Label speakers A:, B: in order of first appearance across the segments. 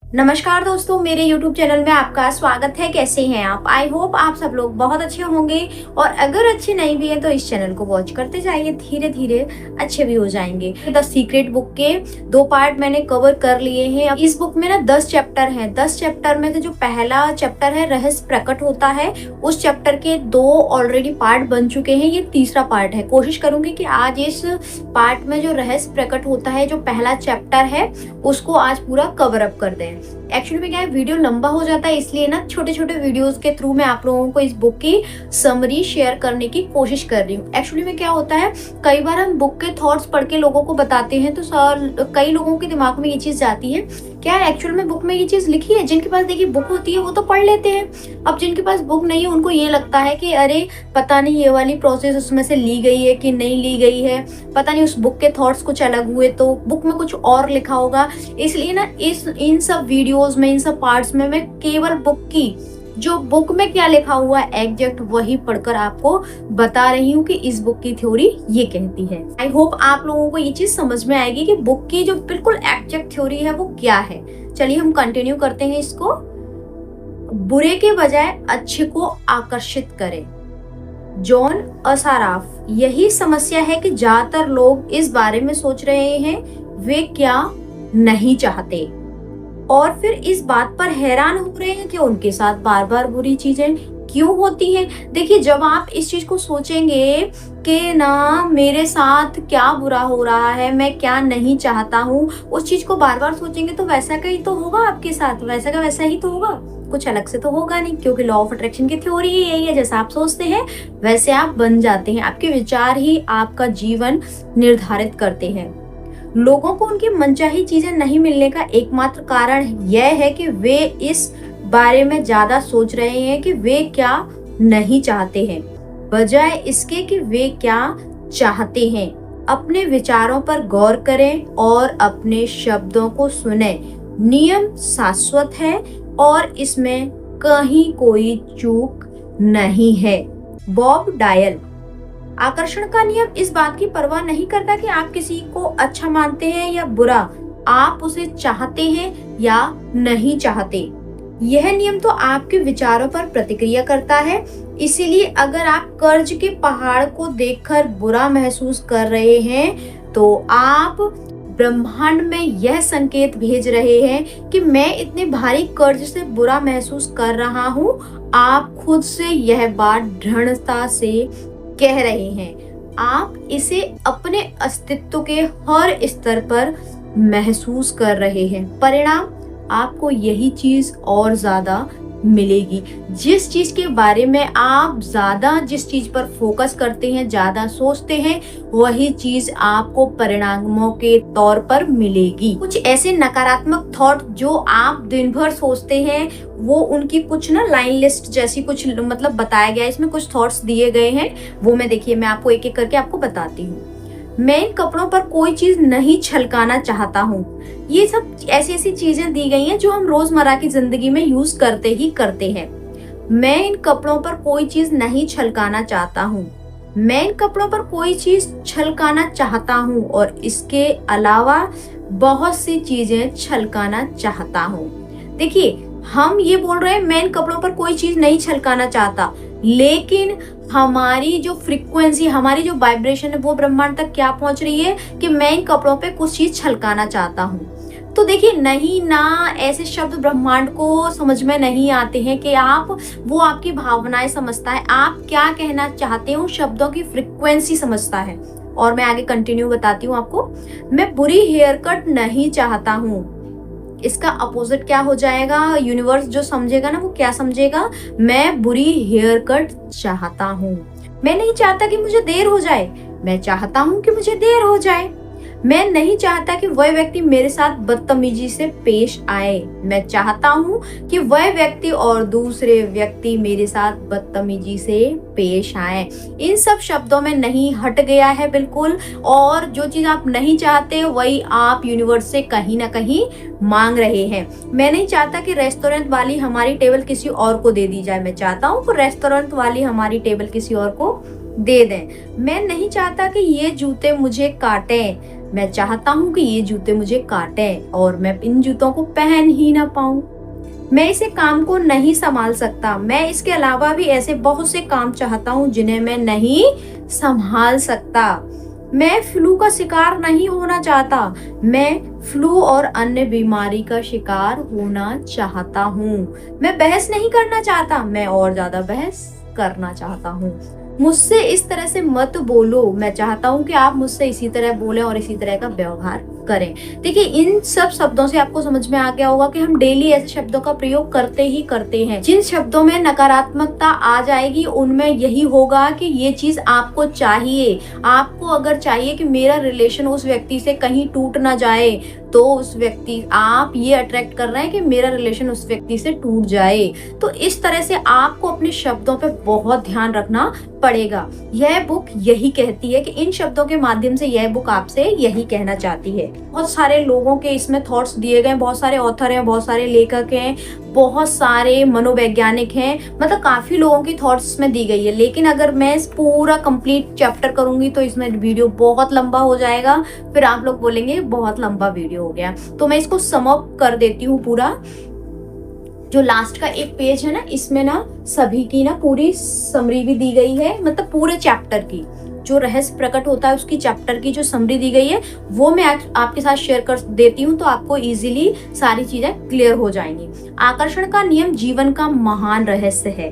A: नमस्कार दोस्तों, मेरे YouTube चैनल में आपका स्वागत है। कैसे हैं आप? आई होप आप सब लोग बहुत अच्छे होंगे और अगर अच्छे नहीं भी हैं तो इस चैनल को वॉच करते जाइए, धीरे धीरे अच्छे भी हो जाएंगे। द सीक्रेट बुक के 2 पार्ट मैंने कवर कर लिए हैं। अब इस बुक में ना 10 चैप्टर हैं। 10 चैप्टर में से जो पहला चैप्टर है रहस्य प्रकट होता है, उस चैप्टर के 2 ऑलरेडी पार्ट बन चुके हैं। ये तीसरा पार्ट है। कोशिश करूंगी कि आज इस पार्ट में जो रहस्य प्रकट होता है, जो पहला चैप्टर है, उसको आज पूरा कवर अप कर दें। एक्चुअली में क्या है, वीडियो लंबा हो जाता है, इसलिए ना छोटे छोटे वीडियोस के थ्रू मैं आप लोगों को इस बुक की समरी शेयर करने की कोशिश कर रही हूँ। एक्चुअली में क्या होता है, कई बार हम बुक के थॉट्स पढ़ के लोगों को बताते हैं तो कई लोगों के दिमाग में ये चीज जाती है, क्या एक्चुअल में बुक में ये चीज लिखी है। जिनके पास देखिए बुक होती है वो तो पढ़ लेते हैं। अब जिनके पास बुक नहीं है उनको ये लगता है कि अरे पता नहीं ये वाली प्रोसेस उसमें से ली गई है कि नहीं ली गई है, पता नहीं उस बुक के थॉट्स कुछ अलग हुए तो बुक में कुछ और लिखा होगा। इसलिए ना इन सब वीडियोस में, इन सब पार्ट्स में मैं केवल बुक की, जो बुक में क्या लिखा हुआ है एग्जैक्ट वही पढ़कर आपको बता रही हूँ कि इस बुक की थ्योरी ये कहती है। आई होप आप लोगों को ये चीज समझ में आएगी कि बुक की जो बिल्कुल एग्जैक्ट थ्योरी है वो क्या है। चलिए हम कंटिन्यू करते हैं इसको। बुरे के बजाय अच्छे को आकर्षित करें। जॉन असाराफ। यही समस्या है कि ज्यादातर लोग इस बारे में सोच रहे हैं वे क्या नहीं चाहते और फिर इस बात पर हैरान हो रहे हैं कि उनके साथ बार बार बुरी चीजें क्यों होती हैं। देखिए, जब आप इस चीज को सोचेंगे कि ना मेरे साथ क्या बुरा हो रहा है, मैं क्या नहीं चाहता हूँ, उस चीज को बार बार सोचेंगे तो वैसा का ही तो होगा आपके साथ, वैसा का वैसा ही तो होगा, कुछ अलग से तो होगा नहीं। क्योंकि लॉ ऑफ अट्रैक्शन की थ्योरी ही यही है, जैसा आप सोचते हैं वैसे आप बन जाते हैं। आपके विचार ही आपका जीवन निर्धारित करते हैं। लोगों को उनकी मनचाही चीजें नहीं मिलने का एकमात्र कारण यह है कि वे इस बारे में ज्यादा सोच रहे हैं कि वे क्या नहीं चाहते हैं, बजाय इसके कि वे क्या चाहते हैं। अपने विचारों पर गौर करें और अपने शब्दों को सुनें। नियम शाश्वत है और इसमें कहीं कोई चूक नहीं है। Bob dial. आकर्षण का नियम इस बात की परवाह नहीं करता कि आप किसी को अच्छा मानते हैं या बुरा, आप उसे चाहते हैं या नहीं चाहते। यह नियम तो आपके विचारों पर प्रतिक्रिया करता है। इसीलिए अगर आप कर्ज के पहाड़ को देखकर बुरा महसूस कर रहे हैं तो आप ब्रह्मांड में यह संकेत भेज रहे हैं कि मैं इतने भारी कर्ज से बुरा महसूस कर रहा हूँ। आप खुद से यह बात दृढ़ता से कह रहे हैं। आप इसे अपने अस्तित्व के हर स्तर पर महसूस कर रहे हैं। परिणाम, आपको यही चीज और ज्यादा मिलेगी। जिस चीज के बारे में आप ज्यादा, जिस चीज पर फोकस करते हैं, ज्यादा सोचते हैं, वही चीज आपको परिणामों के तौर पर मिलेगी। कुछ ऐसे नकारात्मक थॉट जो आप दिन भर सोचते हैं, वो उनकी कुछ ना लाइन लिस्ट जैसी कुछ मतलब बताया गया है, इसमें कुछ थॉट्स दिए गए हैं, वो मैं आपको एक एक करके आपको बताती हूँ। मैं इन कपड़ों पर कोई चीज नहीं छलकाना चाहता हूँ। ये सब ऐसी ऐसी चीजें दी गई हैं जो हम रोजमर्रा की जिंदगी में यूज करते ही करते हैं। मैं इन कपड़ों पर कोई चीज नहीं छलकाना चाहता हूँ। मैं इन कपड़ों पर कोई चीज छलकाना चाहता हूँ और इसके अलावा बहुत सी चीजें छलकाना चाहता हूँ। देखिए, हम ये बोल रहे हैं मैं इन कपड़ों पर कोई चीज नहीं छलकाना चाहता, लेकिन हमारी जो फ्रीक्वेंसी, हमारी जो वाइब्रेशन है वो ब्रह्मांड तक क्या पहुंच रही है कि मैं इन कपड़ों पे कुछ चीज छलकाना चाहता हूँ। तो देखिए, नहीं ना ऐसे शब्द ब्रह्मांड को समझ में नहीं आते हैं कि वो आपकी भावनाएं समझता है, आप क्या कहना चाहते हो, शब्दों की फ्रीक्वेंसी समझता है। और मैं आगे कंटिन्यू बताती हूँ आपको। मैं बुरी हेयर कट नहीं चाहता हूँ। इसका अपोजिट क्या हो जाएगा, यूनिवर्स जो समझेगा ना वो क्या समझेगा, मैं बुरी हेयर कट चाहता हूँ। मैं नहीं चाहता कि मुझे देर हो जाए, मैं चाहता हूँ कि मुझे देर हो जाए। मैं नहीं चाहता कि वह व्यक्ति मेरे साथ बदतमीजी से पेश आए, मैं चाहता हूँ कि वह व्यक्ति और दूसरे व्यक्ति मेरे साथ बदतमीजी से पेश आए। इन सब शब्दों में नहीं हट गया है बिल्कुल, और जो चीज आप नहीं चाहते वही आप यूनिवर्स से कहीं ना कहीं मांग रहे हैं। मैं नहीं चाहता कि रेस्टोरेंट वाली हमारी टेबल किसी और को दे दी जाए, मैं चाहता हूँ कि रेस्टोरेंट वाली हमारी टेबल किसी और को दे दें। मैं नहीं चाहता कि ये जूते मुझे काटें, मैं चाहता हूँ कि ये जूते मुझे काटें और मैं इन जूतों को पहन ही ना पाऊं। मैं इसे काम को नहीं संभाल सकता, मैं इसके अलावा भी ऐसे बहुत से काम चाहता हूँ जिन्हें मैं नहीं संभाल सकता। मैं फ्लू का शिकार नहीं होना चाहता, मैं फ्लू और अन्य बीमारी का शिकार होना चाहता हूँ। मैं बहस नहीं करना चाहता, मैं और ज्यादा बहस करना चाहता हूँ। मुझसे इस तरह से मत बोलो, मैं चाहता हूँ कि आप मुझसे इसी तरह बोलें और इसी तरह का व्यवहार करें। देखिए, इन सब शब्दों से आपको समझ में आ गया होगा कि हम डेली ऐसे शब्दों का प्रयोग करते ही करते हैं। जिन शब्दों में नकारात्मकता आ जाएगी उनमें यही होगा कि ये चीज आपको चाहिए। आपको अगर चाहिए कि मेरा रिलेशन उस व्यक्ति से कहीं टूट ना जाए, तो उस व्यक्ति, आप ये अट्रैक्ट कर रहे हैं कि मेरा रिलेशन उस व्यक्ति से टूट जाए। तो इस तरह से आपको अपने शब्दों पे बहुत ध्यान रखना पड़ेगा। यह बुक यही कहती है कि इन शब्दों के माध्यम से यह बुक आपसे यही कहना चाहती है। बहुत सारे लोगों के इसमें थॉट्स दिए गए, बहुत सारे ऑथर हैं, बहुत सारे लेखक हैं, बहुत सारे मनोवैज्ञानिक हैं, मतलब काफी लोगों की थॉट्स इसमें दी गई है। लेकिन अगर मैं इस पूरा कंप्लीट चैप्टर करूंगी तो इसमें वीडियो बहुत लंबा हो जाएगा, फिर आप लोग बोलेंगे बहुत लंबा वीडियो हो गया। तो मैं इसको सम अप कर देती हूँ पूरा। जो लास्ट का एक पेज है ना, इसमें ना सभी की ना पूरी समरी भी दी गई है, मतलब पूरे चैप्टर की जो रहस्य प्रकट होता है उसकी चैप्टर की जो समरी दी गई है वो मैं आपके साथ शेयर कर देती हूँ, तो आपको इजीली सारी चीजें क्लियर हो जाएंगी। आकर्षण का नियम जीवन का महान रहस्य है।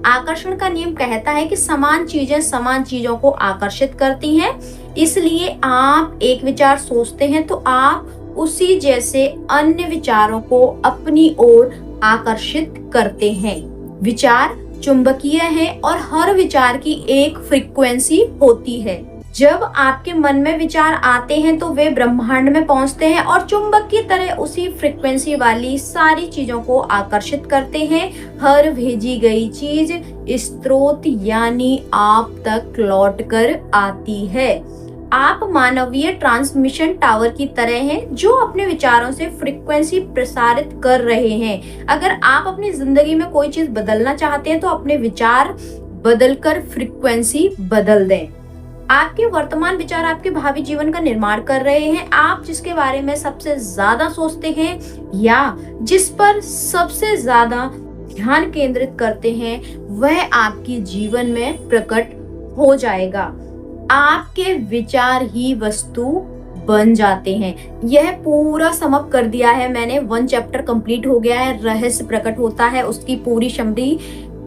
A: आकर्षण का नियम कहता है कि समान चीजें समान चीजों को आकर्षित करती हैं। इसलिए आप एक विचार सोचते हैं तो आप उसी जैसे अन्य विचारों को अपनी ओर आकर्षित करते हैं। विचार चुंबकीय है और हर विचार की एक फ्रीक्वेंसी होती है। जब आपके मन में विचार आते हैं तो वे ब्रह्मांड में पहुंचते हैं और चुंबक की तरह उसी फ्रीक्वेंसी वाली सारी चीजों को आकर्षित करते हैं। हर भेजी गई चीज स्रोत यानी आप तक लौट कर आती है। आप मानवीय ट्रांसमिशन टावर की तरह हैं जो अपने विचारों से फ्रीक्वेंसी प्रसारित कर रहे हैं। अगर आप अपनी जिंदगी में कोई चीज बदलना चाहते हैं तो अपने विचार बदलकर फ्रीक्वेंसी बदल दें। आपके वर्तमान विचार आपके भावी जीवन का निर्माण कर रहे हैं। आप जिसके बारे में सबसे ज्यादा सोचते हैं या जिस पर सबसे ज्यादा ध्यान केंद्रित करते हैं वह आपके जीवन में प्रकट हो जाएगा। आपके विचार ही वस्तु बन जाते हैं। यह पूरा समअप कर दिया है मैंने। 1 चैप्टर कंप्लीट हो गया है, रहस्य प्रकट होता है, उसकी पूरी समरी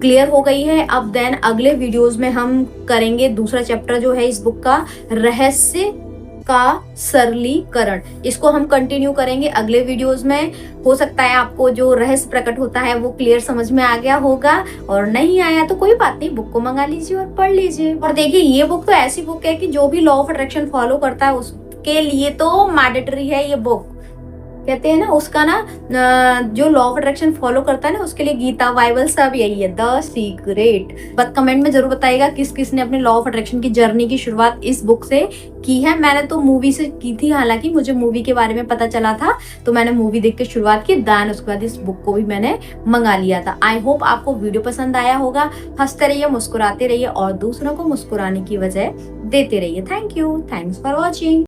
A: क्लियर हो गई है। अब देन अगले वीडियोस में हम करेंगे दूसरा चैप्टर जो है इस बुक का, रहस्य का सरलीकरण। इसको हम कंटिन्यू करेंगे अगले वीडियोस में। हो सकता है आपको जो रहस्य प्रकट होता है वो क्लियर समझ में आ गया होगा, और नहीं आया तो कोई बात नहीं, बुक को मंगा लीजिए और पढ़ लीजिए। और देखिए, ये बुक तो ऐसी बुक है कि जो भी लॉ ऑफ अट्रैक्शन फॉलो करता है उसके लिए तो मैंडेटरी है ये बुक। कहते हैं ना, उसका ना जो लॉ ऑफ अट्रैक्शन फॉलो करता है ना उसके लिए गीता बाइबल सब यही है, द सीक्रेट। बट कमेंट में जरूर बताइएगा किस किस ने अपने लॉ ऑफ अट्रैक्शन की जर्नी की शुरुआत इस बुक से की है। मैंने तो मूवी से की थी, हालांकि मुझे मूवी के बारे में पता चला था तो मैंने मूवी देख के शुरुआत की, देन उसके बाद इस बुक को भी मैंने मंगा लिया था। आई होप आपको वीडियो पसंद आया होगा। हंसते रहिए, मुस्कुराते रहिए और दूसरों को मुस्कुराने की वजह देते रहिए। Thank you, thanks for watching.